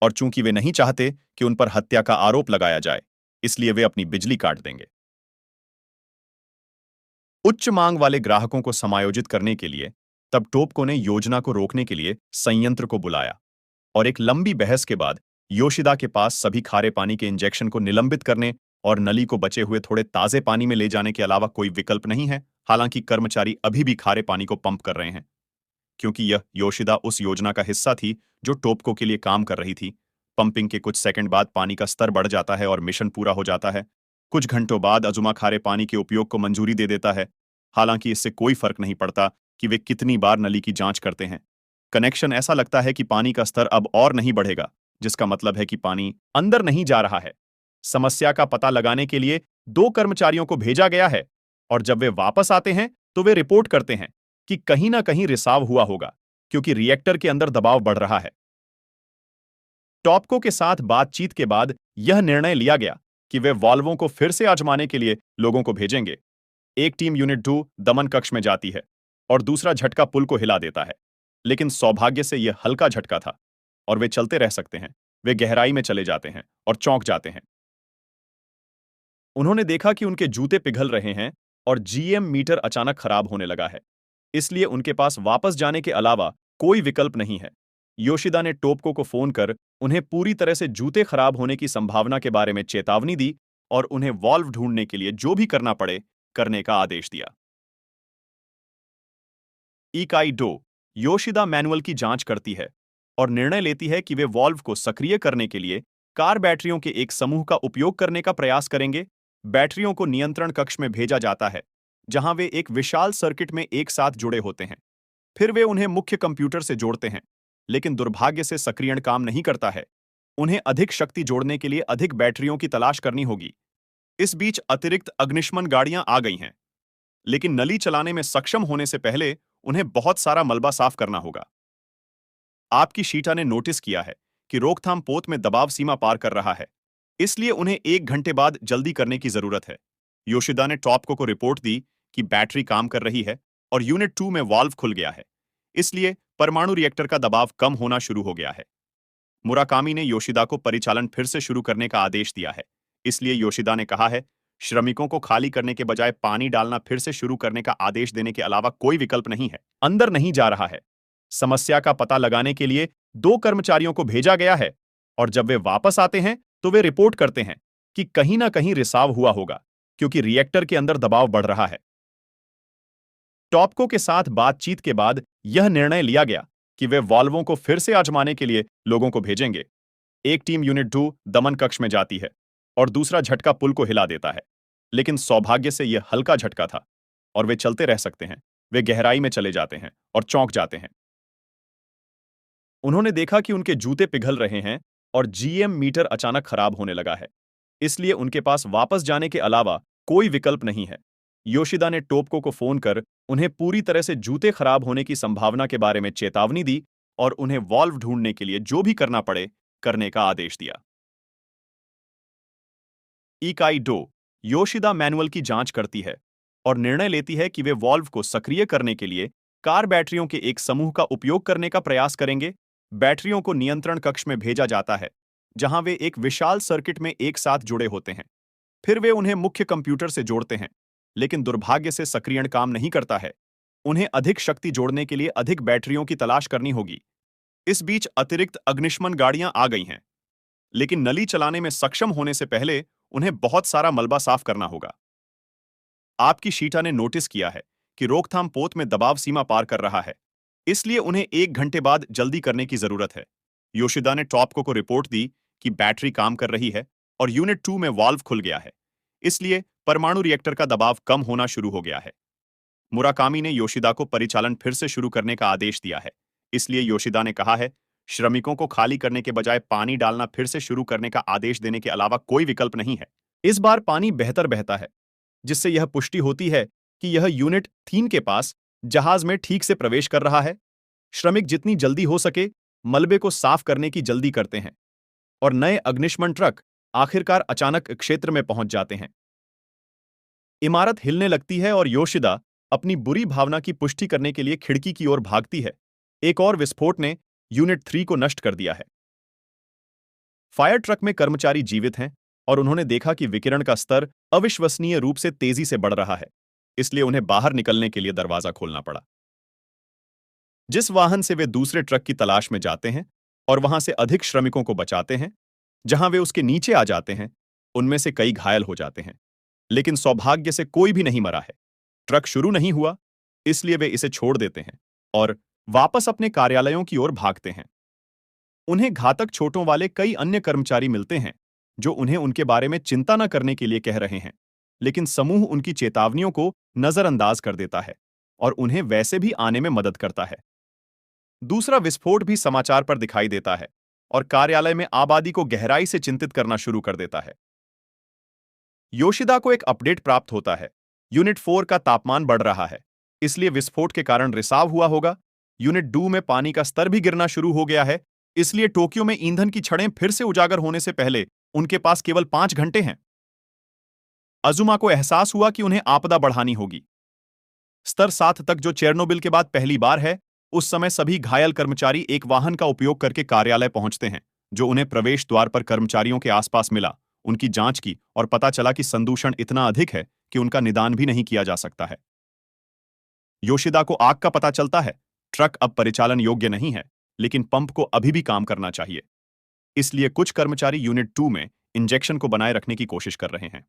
और चूंकि वे नहीं चाहते कि उन पर हत्या का आरोप लगाया जाए, इसलिए वे अपनी बिजली काट देंगे। उच्च मांग वाले ग्राहकों को समायोजित करने के लिए तब टोपको ने योजना को रोकने के लिए संयंत्र को बुलाया और एक लंबी बहस के बाद योशिदा के पास सभी खारे पानी के इंजेक्शन को निलंबित करने और नली को बचे हुए थोड़े ताजे पानी में ले जाने के अलावा कोई विकल्प नहीं है। हालांकि कर्मचारी अभी भी खारे पानी को पंप कर रहे हैं, क्योंकि यह योशिदा उस योजना का हिस्सा थी जो टोपको के लिए काम कर रही थी। पंपिंग के कुछ सेकंड बाद पानी का स्तर बढ़ जाता है और मिशन पूरा हो जाता है। कुछ घंटों बाद अजुमा खारे पानी के उपयोग को मंजूरी दे देता है। हालांकि इससे कोई फर्क नहीं पड़ता कि वे कितनी बार नली की जांच करते हैं। कनेक्शन ऐसा लगता है कि पानी का स्तर अब और नहीं बढ़ेगा, जिसका मतलब है कि पानी अंदर नहीं जा रहा है। समस्या का पता लगाने के लिए 2 कर्मचारियों को भेजा गया है और जब वे वापस आते हैं तो वे रिपोर्ट करते हैं कि कहीं ना कहीं रिसाव हुआ होगा, क्योंकि रिएक्टर के अंदर दबाव बढ़ रहा है। टॉपको के साथ बातचीत के बाद यह निर्णय लिया गया कि वे वाल्वों को फिर से आजमाने के लिए लोगों को भेजेंगे। एक टीम यूनिट 2 दमन कक्ष में जाती है और दूसरा झटका पुल को हिला देता है। लेकिन सौभाग्य से यह हल्का झटका था और वे चलते रह सकते हैं। वे गहराई में चले जाते हैं और चौंक जाते हैं। उन्होंने देखा कि उनके जूते पिघल रहे हैं और जीएम मीटर अचानक खराब होने लगा है। इसलिए उनके पास वापस जाने के अलावा कोई विकल्प नहीं है। योशिदा ने टोप्को को फोन कर उन्हें पूरी तरह से जूते खराब होने की संभावना के बारे में चेतावनी दी और उन्हें वॉल्व ढूंढने के लिए जो भी करना पड़े करने का आदेश दिया। इकाई 2 योशिदा मैनुअल की जांच करती है और निर्णय लेती है कि वे वॉल्व को सक्रिय करने के लिए कार बैटरियों के एक समूह का उपयोग करने का प्रयास करेंगे। बैटरियों को नियंत्रण कक्ष में भेजा जाता है, जहां वे एक विशाल सर्किट में एक साथ जुड़े होते हैं। फिर वे उन्हें मुख्य कंप्यूटर से जोड़ते हैं, लेकिन दुर्भाग्य से सक्रियण काम नहीं करता है। उन्हें अधिक शक्ति जोड़ने के लिए अधिक बैटरियों की तलाश करनी होगी। इस बीच अतिरिक्त अग्निशमन गाड़ियां आ गई हैं, लेकिन नली चलाने में सक्षम होने से पहले उन्हें बहुत सारा मलबा साफ करना होगा। आपकी शीटा ने नोटिस किया है कि रोकथाम पोत में दबाव सीमा पार कर रहा है, इसलिए उन्हें 1 घंटे बाद जल्दी करने की जरूरत है। योशिदा ने टॉपको को रिपोर्ट दी कि बैटरी काम कर रही है और यूनिट 2 में वाल्व खुल गया है, इसलिए परमाणु रिएक्टर का दबाव कम होना शुरू हो गया है। मुराकामी ने योशिदा को परिचालन फिर से शुरू करने का आदेश दिया है, इसलिए योशिदा ने कहा है, श्रमिकों को खाली करने के बजाय पानी डालना फिर से शुरू करने का आदेश देने के अलावा कोई विकल्प नहीं है। अंदर नहीं जा रहा है। समस्या का पता लगाने के लिए 2 कर्मचारियों को भेजा गया है और जब वे वापस आते हैं तो वे रिपोर्ट करते हैं कि कहीं ना कहीं रिसाव हुआ होगा, क्योंकि रिएक्टर के अंदर दबाव बढ़ रहा है। टॉपको के साथ बातचीत के बाद यह निर्णय लिया गया कि वे वाल्वों को फिर से आजमाने के लिए लोगों को भेजेंगे। एक टीम यूनिट 2 दमन कक्ष में जाती है और दूसरा झटका पुल को हिला देता है। लेकिन सौभाग्य से यह हल्का झटका था और वे चलते रह सकते हैं। वे गहराई में चले जाते हैं और चौंक जाते हैं। उन्होंने देखा कि उनके जूते पिघल रहे हैं और जीएम मीटर अचानक खराब होने लगा है, इसलिए उनके पास वापस जाने के अलावा कोई विकल्प नहीं है। योशिदा ने टोप्को को फोन कर उन्हें पूरी तरह से जूते खराब होने की संभावना के बारे में चेतावनी दी और उन्हें वॉल्व ढूंढने के लिए जो भी करना पड़े करने का आदेश दिया। इकाई 2 योशिदा मैनुअल की जांच करती है और निर्णय लेती है कि वे वॉल्व को सक्रिय करने के लिए कार बैटरियों के एक समूह का उपयोग करने का प्रयास करेंगे। बैटरियों को नियंत्रण कक्ष में भेजा जाता है, जहां वे एक विशाल सर्किट में एक साथ जुड़े होते हैं। फिर वे उन्हें मुख्य कंप्यूटर से जोड़ते हैं, लेकिन दुर्भाग्य से सक्रियण काम नहीं करता है। उन्हें अधिक शक्ति जोड़ने के लिए अधिक बैटरियों की तलाश करनी होगी। इस बीच अतिरिक्त अग्निशमन गाड़ियां आ गई हैं, लेकिन नली चलाने में सक्षम होने से पहले उन्हें बहुत सारा मलबा साफ करना होगा। आपकी शीटा ने नोटिस किया है कि रोकथाम पोत में दबाव सीमा पार कर रहा है, इसलिए उन्हें 1 घंटे बाद जल्दी करने की जरूरत है। योशिदा ने टॉपको को रिपोर्ट दी कि बैटरी काम कर रही है और यूनिट 2 में वाल्व खुल गया है, इसलिए परमाणु रिएक्टर का दबाव कम होना शुरू हो गया है। मुराकामी ने योशिदा को परिचालन फिर से शुरू करने का आदेश दिया है, इसलिए योशिदा ने कहा है, श्रमिकों को खाली करने के बजाय पानी डालना फिर से शुरू करने का आदेश देने के अलावा कोई विकल्प नहीं है। इस बार पानी बेहतर बहता है, जिससे यह पुष्टि होती है कि यह यूनिट 3 के पास जहाज में ठीक से प्रवेश कर रहा है। श्रमिक जितनी जल्दी हो सके मलबे को साफ करने की जल्दी करते हैं और नए अग्निशमन ट्रक आखिरकार अचानक क्षेत्र में पहुंच जाते हैं। इमारत हिलने लगती है और योशिदा अपनी बुरी भावना की पुष्टि करने के लिए खिड़की की ओर भागती है। एक और विस्फोट ने यूनिट 3 को नष्ट कर दिया है। फायर ट्रक में कर्मचारी जीवित हैं और उन्होंने देखा कि विकिरण का स्तर अविश्वसनीय रूप से तेजी से बढ़ रहा है, इसलिए उन्हें बाहर निकलने के लिए दरवाजा खोलना पड़ा। जिस वाहन से वे दूसरे ट्रक की तलाश में जाते हैं और वहां से अधिक श्रमिकों को बचाते हैं, जहां वे उसके नीचे आ जाते हैं, उनमें से कई घायल हो जाते हैं, लेकिन सौभाग्य से कोई भी नहीं मरा है। ट्रक शुरू नहीं हुआ, इसलिए वे इसे छोड़ देते हैं और वापस अपने कार्यालयों की ओर भागते हैं। उन्हें घातक चोटों वाले कई अन्य कर्मचारी मिलते हैं जो उन्हें उनके बारे में चिंता न करने के लिए कह रहे हैं, लेकिन समूह उनकी चेतावनियों को नजरअंदाज कर देता है और उन्हें वैसे भी आने में मदद करता है। दूसरा विस्फोट भी समाचार पर दिखाई देता है और कार्यालय में आबादी को गहराई से चिंतित करना शुरू कर देता है। योशिदा को एक अपडेट प्राप्त होता है, यूनिट 4 का तापमान बढ़ रहा है, इसलिए विस्फोट के कारण रिसाव हुआ होगा। यूनिट 2 में पानी का स्तर भी गिरना शुरू हो गया है, इसलिए टोक्यो में ईंधन की छड़ें फिर से उजागर होने से पहले उनके पास केवल 5 घंटे हैं। अजुमा को एहसास हुआ कि उन्हें आपदा बढ़ानी होगी। स्तर 7 तक, जो चेरनोबिल के बाद पहली बार है। उस समय सभी घायल कर्मचारी एक वाहन का उपयोग करके कार्यालय पहुंचते हैं, जो उन्हें प्रवेश द्वार पर कर्मचारियों के आसपास मिला। उनकी जांच की और पता चला कि संदूषण इतना अधिक है कि उनका निदान भी नहीं किया जा सकता है। योशिदा को आग का पता चलता है। ट्रक अब परिचालन योग्य नहीं है, लेकिन पंप को अभी भी काम करना चाहिए। इसलिए कुछ कर्मचारी यूनिट 2 में इंजेक्शन को बनाए रखने की कोशिश कर रहे हैं।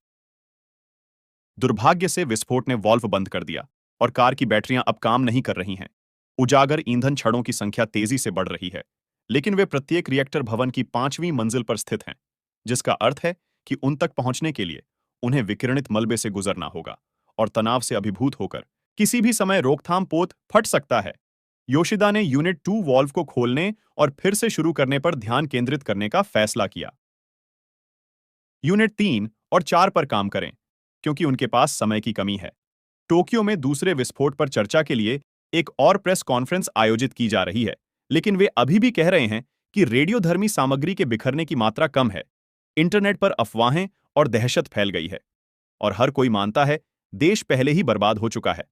दुर्भाग्य से विस्फोट ने वॉल्व बंद कर दिया और कार की बैटरियां अब काम नहीं कर रही हैं। उजागर ईंधन छड़ों की संख्या तेजी से बढ़ रही है, लेकिन वे प्रत्येक रिएक्टर भवन की 5वीं मंजिल पर स्थित हैं, जिसका अर्थ है कि उन तक पहुंचने के लिए उन्हें विकिरणित मलबे से गुजरना होगा और तनाव से अभिभूत होकर किसी भी समय रोकथाम पोत फट सकता है। योशिदा ने यूनिट 2 वॉल्व को खोलने और फिर से शुरू करने पर ध्यान केंद्रित करने का फैसला किया। यूनिट 3 और 4 पर काम करें, क्योंकि उनके पास समय की कमी है। टोक्यो में दूसरे विस्फोट पर चर्चा के लिए एक और प्रेस कॉन्फ्रेंस आयोजित की जा रही है, लेकिन वे अभी भी कह रहे हैं कि रेडियोधर्मी सामग्री के बिखरने की मात्रा कम है। इंटरनेट पर अफवाहें और दहशत फैल गई है, और हर कोई मानता है देश पहले ही बर्बाद हो चुका है।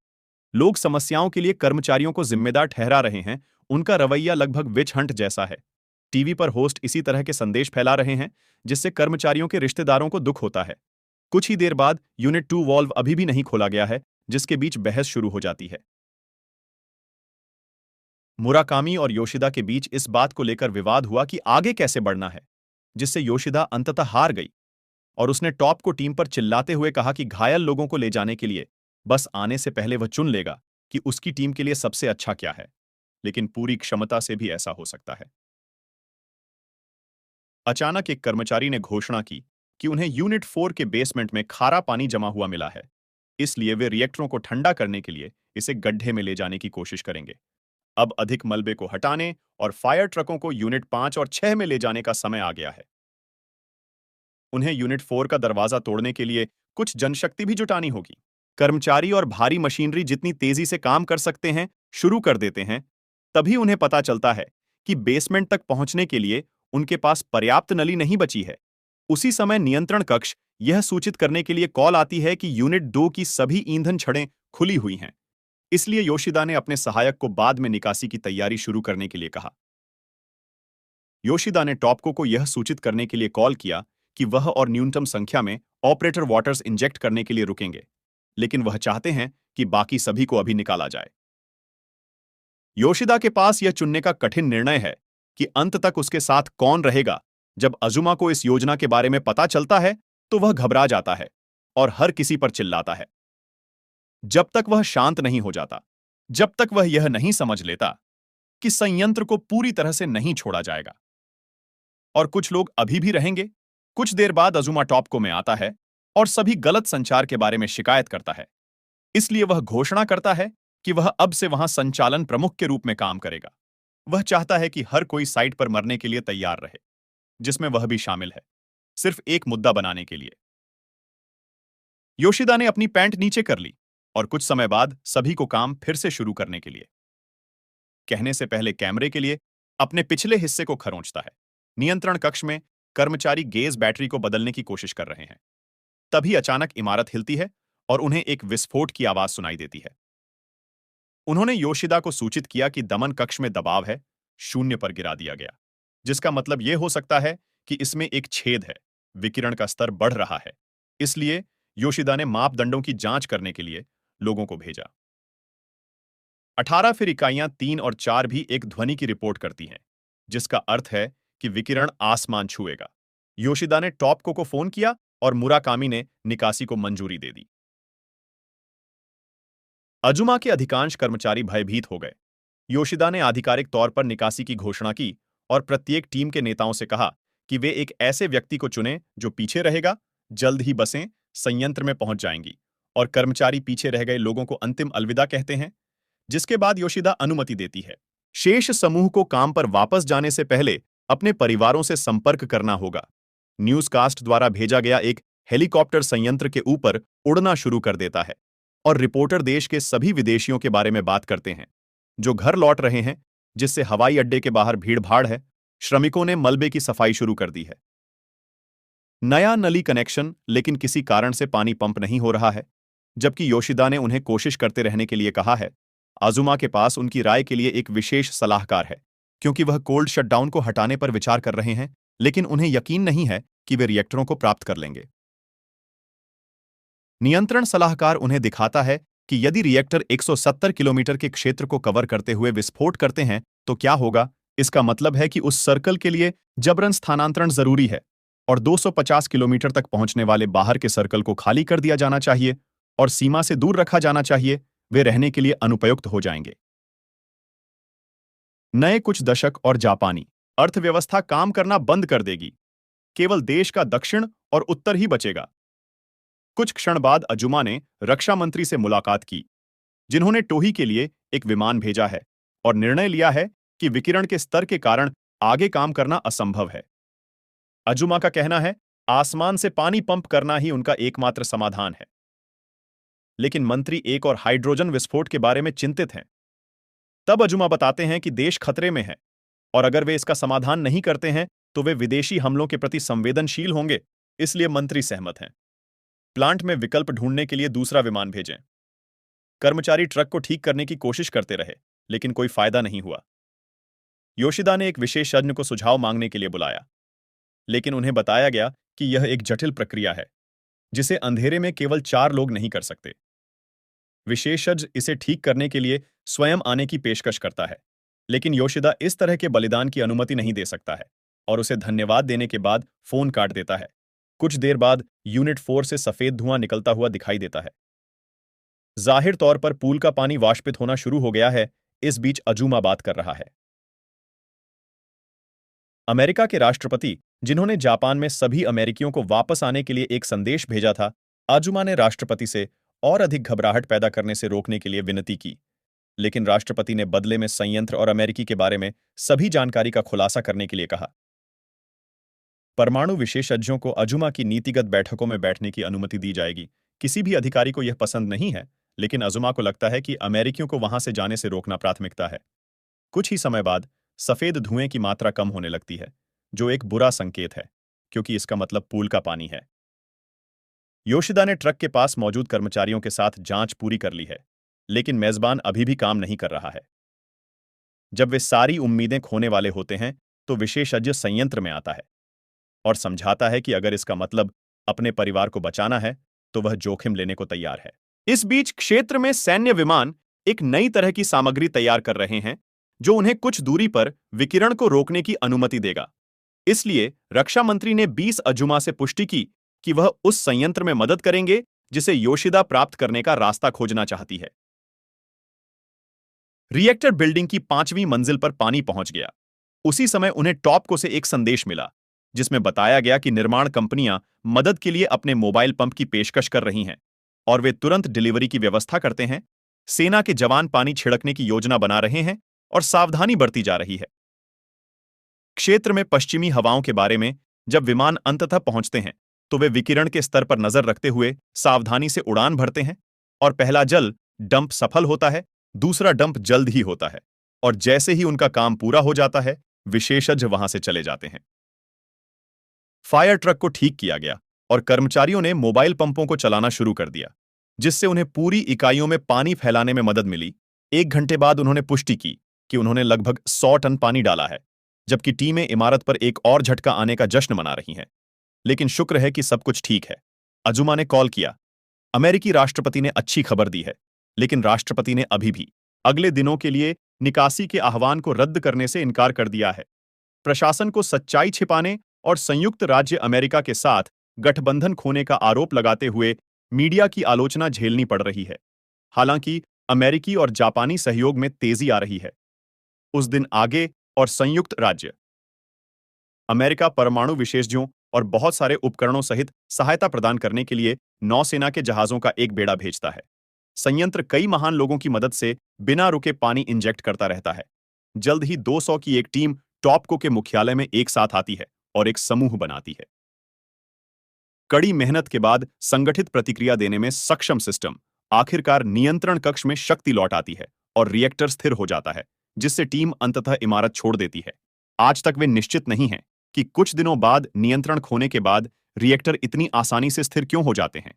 लोग समस्याओं के लिए कर्मचारियों को जिम्मेदार ठहरा रहे हैं। उनका रवैया लगभग विच हंट जैसा है। टीवी पर होस्ट इसी तरह के संदेश फैला रहे हैं, जिससे कर्मचारियों के रिश्तेदारों को दुख होता है। कुछ ही देर बाद यूनिट 2 वॉल्व अभी भी नहीं खोला गया है, जिसके बीच बहस शुरू हो जाती है। मुराकामी और योशिदा के बीच इस बात को लेकर विवाद हुआ कि आगे कैसे बढ़ना है, जिससे योशिदा अंततः हार गई और उसने टॉप को टीम पर चिल्लाते हुए कहा कि घायल लोगों को ले जाने के लिए बस आने से पहले वह चुन लेगा कि उसकी टीम के लिए सबसे अच्छा क्या है, लेकिन पूरी क्षमता से भी ऐसा हो सकता है। अचानक एक कर्मचारी ने घोषणा की कि उन्हें यूनिट 4 के बेसमेंट में खारा पानी जमा हुआ मिला है। इसलिए वे रिएक्टरों को ठंडा करने के लिए इसे गड्ढे में ले जाने की कोशिश करेंगे। अब अधिक मलबे को हटाने और फायर ट्रकों को यूनिट 5 और 6 में ले जाने का समय आ गया है। उन्हें यूनिट 4 का दरवाजा तोड़ने के लिए कुछ जनशक्ति भी जुटानी होगी। कर्मचारी और भारी मशीनरी जितनी तेजी से काम कर सकते हैं, शुरू कर देते हैं। तभी उन्हें पता चलता है कि बेसमेंट तक पहुंचने के लिए उनके पास पर्याप्त नली नहीं बची है। उसी समय नियंत्रण कक्ष यह सूचित करने के लिए कॉल आती है कि यूनिट 2 की सभी ईंधन छड़ें खुली हुई हैं। इसलिए योशिदा ने अपने सहायक को बाद में निकासी की तैयारी शुरू करने के लिए कहा। योशिदा ने टॉपको को यह सूचित करने के लिए कॉल किया कि वह और न्यूनतम संख्या में ऑपरेटर वाटर्स इंजेक्ट करने के लिए रुकेंगे, लेकिन वह चाहते हैं कि बाकी सभी को अभी निकाला जाए। योशिदा के पास यह चुनने का कठिन निर्णय है कि अंत तक उसके साथ कौन रहेगा। जब अजुमा को इस योजना के बारे में पता चलता है, तो वह घबरा जाता है और हर किसी पर चिल्लाता है। जब तक वह शांत नहीं हो जाता, जब तक वह यह नहीं समझ लेता कि संयंत्र को पूरी तरह से नहीं छोड़ा जाएगा। और कुछ लोग अभी भी रहेंगे। कुछ देर बाद अजुमा टॉपको में आता है और सभी गलत संचार के बारे में शिकायत करता है। इसलिए वह घोषणा करता है कि वह अब से वहां संचालन प्रमुख के रूप में काम करेगा। वह चाहता है कि हर कोई साइट पर मरने के लिए तैयार रहे, जिसमें वह भी शामिल है, सिर्फ एक मुद्दा बनाने के लिए। योशिदा ने अपनी पैंट नीचे कर ली और कुछ समय बाद सभी को काम फिर से शुरू करने के लिए कहने से पहले कैमरे के लिए अपने पिछले हिस्से को खरोंचता है। नियंत्रण कक्ष में कर्मचारी गेज बैटरी को बदलने की कोशिश कर रहे हैं। तभी अचानक इमारत हिलती है और उन्हें एक विस्फोट की आवाज सुनाई देती है। उन्होंने योशिदा को सूचित किया कि दमन कक्ष में दबाव है, शून्य पर गिरा दिया गया, जिसका मतलब यह हो सकता है कि इसमें एक छेद है, विकिरण का स्तर बढ़ रहा है। इसलिए योशिदा ने मापदंडों की जांच करने के लिए लोगों को भेजा। 18 फिर इकाइयां 3 और 4 भी एक ध्वनि की रिपोर्ट करती हैं, जिसका अर्थ है कि विकिरण आसमान छुएगा। योशिदा ने टॉपको को फोन किया और मुराकामी ने निकासी को मंजूरी दे दी। अजुमा के अधिकांश कर्मचारी भयभीत हो गए। योशिदा ने आधिकारिक तौर पर निकासी की घोषणा की और प्रत्येक टीम के नेताओं से कहा कि वे एक ऐसे व्यक्ति को चुनें जो पीछे रहेगा। जल्द ही बसें संयंत्र में पहुंच जाएंगी और कर्मचारी पीछे रह गए लोगों को अंतिम अलविदा कहते हैं, जिसके बाद योशिदा अनुमति देती है। शेष समूह को काम पर वापस जाने से पहले अपने परिवारों से संपर्क करना होगा। न्यूज़कास्ट द्वारा भेजा गया एक हेलीकॉप्टर संयंत्र के ऊपर उड़ना शुरू कर देता है और रिपोर्टर देश के सभी विदेशियों के बारे में बात करते हैं जो घर लौट रहे हैं, जिससे हवाई अड्डे के बाहर भीड़-भाड़ है। श्रमिकों ने मलबे की सफाई शुरू कर दी है। नया नली कनेक्शन, लेकिन किसी कारण से पानी पंप नहीं हो रहा है। जबकि योशिदा ने उन्हें कोशिश करते रहने के लिए कहा है। आजुमा के पास उनकी राय के लिए एक विशेष सलाहकार है, क्योंकि वह कोल्ड शटडाउन को हटाने पर विचार कर रहे हैं, लेकिन उन्हें यकीन नहीं है कि वे रिएक्टरों को प्राप्त कर लेंगे। नियंत्रण सलाहकार उन्हें दिखाता है कि यदि रिएक्टर 170 किलोमीटर के क्षेत्र को कवर करते हुए विस्फोट करते हैं तो क्या होगा। इसका मतलब है कि उस सर्कल के लिए जबरन स्थानांतरण जरूरी है और 250 किलोमीटर तक पहुंचने वाले बाहर के सर्कल को खाली कर दिया जाना चाहिए और सीमा से दूर रखा जाना चाहिए। वे रहने के लिए अनुपयुक्त हो जाएंगे। नए कुछ दशक और जापानी अर्थव्यवस्था काम करना बंद कर देगी। केवल देश का दक्षिण और उत्तर ही बचेगा। कुछ क्षण बाद अजुमा ने रक्षा मंत्री से मुलाकात की, जिन्होंने टोही के लिए एक विमान भेजा है और निर्णय लिया है कि विकिरण के स्तर के कारण आगे काम करना असंभव है। अजुमा का कहना है, आसमान से पानी पंप करना ही उनका एकमात्र समाधान है। लेकिन मंत्री एक और हाइड्रोजन विस्फोट के बारे में चिंतित हैं। तब अजुमा बताते हैं कि देश खतरे में है और अगर वे इसका समाधान नहीं करते हैं तो वे विदेशी हमलों के प्रति संवेदनशील होंगे। इसलिए मंत्री सहमत हैं। प्लांट में विकल्प ढूंढने के लिए दूसरा विमान भेजें। कर्मचारी ट्रक को ठीक करने की कोशिश करते रहे, लेकिन कोई फायदा नहीं हुआ। योशिदा ने एक विशेषज्ञ को सुझाव मांगने के लिए बुलाया, लेकिन उन्हें बताया गया कि यह एक जटिल प्रक्रिया है, जिसे अंधेरे में केवल 4 लोग नहीं कर सकते। विशेषज्ञ इसे ठीक करने के लिए स्वयं आने की पेशकश करता है, लेकिन योशिदा इस तरह के बलिदान की अनुमति नहीं दे सकता है और उसे धन्यवाद देने के बाद फोन काट देता है। कुछ देर बाद यूनिट 4 से सफेद धुआं निकलता हुआ दिखाई देता है। जाहिर तौर पर पूल का पानी वाष्पित होना शुरू हो गया है। इस बीच अजूमा बात कर रहा है। अमेरिका के राष्ट्रपति, जिन्होंने जापान में सभी अमेरिकियों को वापस आने के लिए एक संदेश भेजा था, अजुमा ने राष्ट्रपति से और अधिक घबराहट पैदा करने से रोकने के लिए विनती की, लेकिन राष्ट्रपति ने बदले में संयंत्र और अमेरिकी के बारे में सभी जानकारी का खुलासा करने के लिए कहा। परमाणु विशेषज्ञों को अजुमा की नीतिगत बैठकों में बैठने की अनुमति दी जाएगी। किसी भी अधिकारी को यह पसंद नहीं है, लेकिन अजुमा को लगता है कि अमेरिकियों को वहां से जाने से रोकना प्राथमिकता है। कुछ ही समय बाद सफेद धुएं की मात्रा कम होने लगती है, जो एक बुरा संकेत है, क्योंकि इसका मतलब पूल का पानी है। योशिदा ने ट्रक के पास मौजूद कर्मचारियों के साथ जांच पूरी कर ली है, लेकिन मेजबान अभी भी काम नहीं कर रहा है। जब वे सारी उम्मीदें खोने वाले होते हैं, तो विशेषज्ञ संयंत्र में आता है और समझाता है कि अगर इसका मतलब अपने परिवार को बचाना है, तो वह जोखिम लेने को तैयार है। इस बीच क्षेत्र में सैन्य विमान एक नई तरह की सामग्री तैयार कर रहे हैं, जो उन्हें कुछ दूरी पर विकिरण को रोकने की अनुमति देगा। इसलिए रक्षा मंत्री ने 20 अजुमा से पुष्टि की कि वह उस संयंत्र में मदद करेंगे जिसे योशिदा प्राप्त करने का रास्ता खोजना चाहती है। रिएक्टर बिल्डिंग की 5वीं मंजिल पर पानी पहुंच गया। उसी समय उन्हें टॉपको से एक संदेश मिला, जिसमें बताया गया कि निर्माण कंपनियां मदद के लिए अपने मोबाइल पंप की पेशकश कर रही हैं और वे तुरंत डिलीवरी की व्यवस्था करते हैं। सेना के जवान पानी छिड़कने की योजना बना रहे हैं और सावधानी बरती जा रही है। क्षेत्र में पश्चिमी हवाओं के बारे में जब विमान अंततः पहुंचते हैं, तो वे विकिरण के स्तर पर नजर रखते हुए सावधानी से उड़ान भरते हैं और पहला जल डंप सफल होता है, दूसरा डंप जल्द ही होता है और जैसे ही उनका काम पूरा हो जाता है, विशेषज्ञ वहां से चले जाते हैं। फायर ट्रक को ठीक किया गया और कर्मचारियों ने मोबाइल पंपों को चलाना शुरू कर दिया, जिससे उन्हें पूरी इकाइयों में पानी फैलाने में मदद मिली। 1 घंटे बाद उन्होंने पुष्टि की कि उन्होंने लगभग 100 टन पानी डाला है, जबकि टीमें इमारत पर एक और झटका आने का जश्न मना रही हैं। लेकिन शुक्र है कि सब कुछ ठीक है। अजुमा ने कॉल किया। अमेरिकी राष्ट्रपति ने अच्छी खबर दी है, लेकिन राष्ट्रपति ने अभी भी अगले दिनों के लिए निकासी के आह्वान को रद्द करने से इनकार कर दिया है। प्रशासन को सच्चाई छिपाने और संयुक्त राज्य अमेरिका के साथ गठबंधन खोने का आरोप लगाते हुए मीडिया की आलोचना झेलनी पड़ रही है। हालांकि अमेरिकी और जापानी सहयोग में तेजी आ रही है। उस दिन आगे और संयुक्त राज्य अमेरिका परमाणु विशेषज्ञों और बहुत सारे उपकरणों सहित सहायता प्रदान करने के लिए नौसेना के जहाजों का एक बेड़ा भेजता है। संयंत्र कई महान लोगों की मदद से बिना रुके पानी इंजेक्ट करता रहता है। जल्द ही 200 की एक टीम टॉपको के मुख्यालय में एक साथ आती है और एक समूह बनाती है। कड़ी मेहनत के बाद संगठित प्रतिक्रिया देने में सक्षम सिस्टम आखिरकार नियंत्रण कक्ष में शक्ति लौट आती है और रिएक्टर स्थिर हो जाता है, जिससे टीम अंततः इमारत छोड़ देती है। आज तक वे निश्चित नहीं हैं कि कुछ दिनों बाद नियंत्रण खोने के बाद रिएक्टर इतनी आसानी से स्थिर क्यों हो जाते हैं।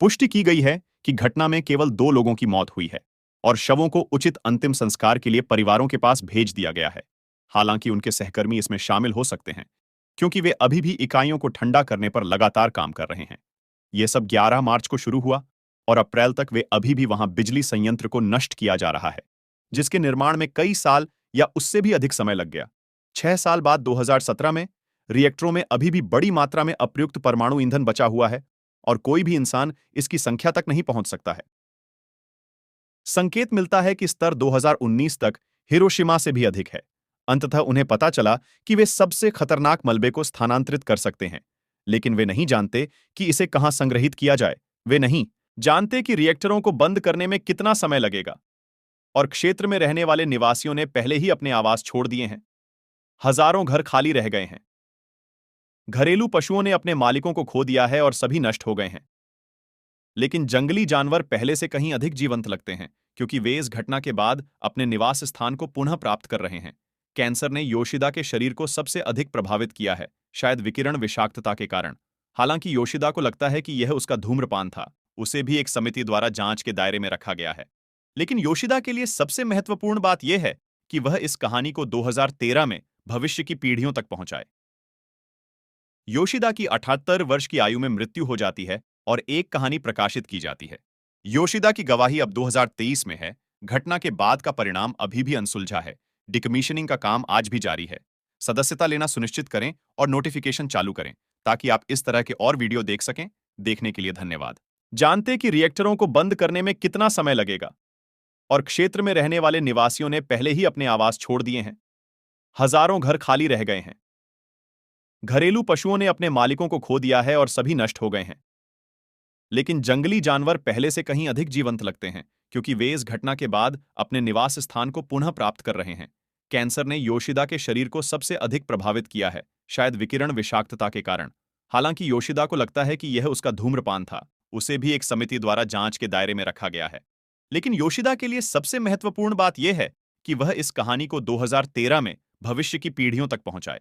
पुष्टि की गई है कि घटना में केवल 2 लोगों की मौत हुई है और शवों को उचित अंतिम संस्कार के लिए परिवारों के पास भेज दिया गया है। हालांकि उनके सहकर्मी इसमें शामिल हो सकते हैं, क्योंकि वे अभी भी इकाइयों को ठंडा करने पर लगातार काम कर रहे हैं। ये सब 11 मार्च को शुरू हुआ और अप्रैल तक वे अभी भी वहां बिजली संयंत्र को नष्ट किया जा रहा है, जिसके निर्माण में कई साल या उससे भी अधिक समय लग गया। 6 साल बाद 2017 में रिएक्टरों में अभी भी बड़ी मात्रा में अप्रयुक्त परमाणु ईंधन बचा हुआ है और कोई भी इंसान इसकी संख्या तक नहीं पहुंच सकता है। संकेत मिलता है कि स्तर 2019 तक हिरोशिमा से भी अधिक है। अंततः उन्हें पता चला कि वे सबसे खतरनाक मलबे को स्थानांतरित कर सकते हैं, लेकिन वे नहीं जानते कि इसे कहां संग्रहित किया जाए। वे नहीं जानते कि रिएक्टरों को बंद करने में कितना समय लगेगा और क्षेत्र में रहने वाले निवासियों ने पहले ही अपने आवास छोड़ दिए हैं। हजारों घर खाली रह गए हैं। घरेलू पशुओं ने अपने मालिकों को खो दिया है और सभी नष्ट हो गए हैं। लेकिन जंगली जानवर पहले से कहीं अधिक जीवंत लगते हैं, क्योंकि वे इस घटना के बाद अपने निवास स्थान को पुनः प्राप्त कर रहे हैं। कैंसर ने योशिदा के शरीर को सबसे अधिक प्रभावित किया है, शायद विकिरण विषाक्तता के कारण। हालांकि योशिदा को लगता है कि यह उसका धूम्रपान था। उसे भी एक समिति द्वारा जांच के दायरे में रखा गया है। लेकिन योशिदा के लिए सबसे महत्वपूर्ण बात यह है कि वह इस कहानी को 2013 में भविष्य की पीढ़ियों तक पहुंचाए। योशिदा की 78 वर्ष की आयु में मृत्यु हो जाती है और एक कहानी प्रकाशित की जाती है। योशिदा की गवाही अब 2023 में है। घटना के बाद का परिणाम अभी भी अनसुलझा है। डिकमीशनिंग का काम आज भी जारी है। सदस्यता लेना सुनिश्चित करें और नोटिफिकेशन चालू करें ताकि आप इस तरह के और वीडियो देख सकें। देखने के लिए धन्यवाद। जानते कि रिएक्टरों को बंद करने में कितना समय लगेगा और क्षेत्र में रहने वाले निवासियों ने पहले ही अपने आवास छोड़ दिए हैं। हजारों घर खाली रह गए हैं। घरेलू पशुओं ने अपने मालिकों को खो दिया है और सभी नष्ट हो गए हैं। लेकिन जंगली जानवर पहले से कहीं अधिक जीवंत लगते हैं, क्योंकि वे इस घटना के बाद अपने निवास स्थान को पुनः प्राप्त कर रहे हैं। कैंसर ने योशिदा के शरीर को सबसे अधिक प्रभावित किया है, शायद विकिरण विषाक्तता के कारण। हालांकि योशिदा को लगता है कि यह उसका धूम्रपान था। उसे भी एक समिति द्वारा जांच के दायरे में रखा गया है। लेकिन योशिदा के लिए सबसे महत्वपूर्ण बात यह है कि वह इस कहानी को 2013 में भविष्य की पीढ़ियों तक पहुंचाए।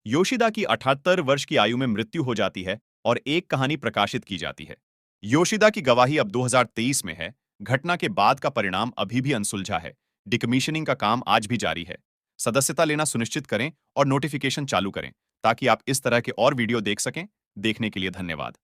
योशिदा की 78 वर्ष की आयु में मृत्यु हो जाती है और एक कहानी प्रकाशित की जाती है। योशिदा की गवाही अब 2023 में है। घटना के बाद का परिणाम अभी भी अनसुलझा है। डिकमीशनिंग का काम आज भी जारी है। सदस्यता लेना सुनिश्चित करें और नोटिफिकेशन चालू करें ताकि आप इस तरह के और वीडियो देख सकें। देखने के लिए धन्यवाद।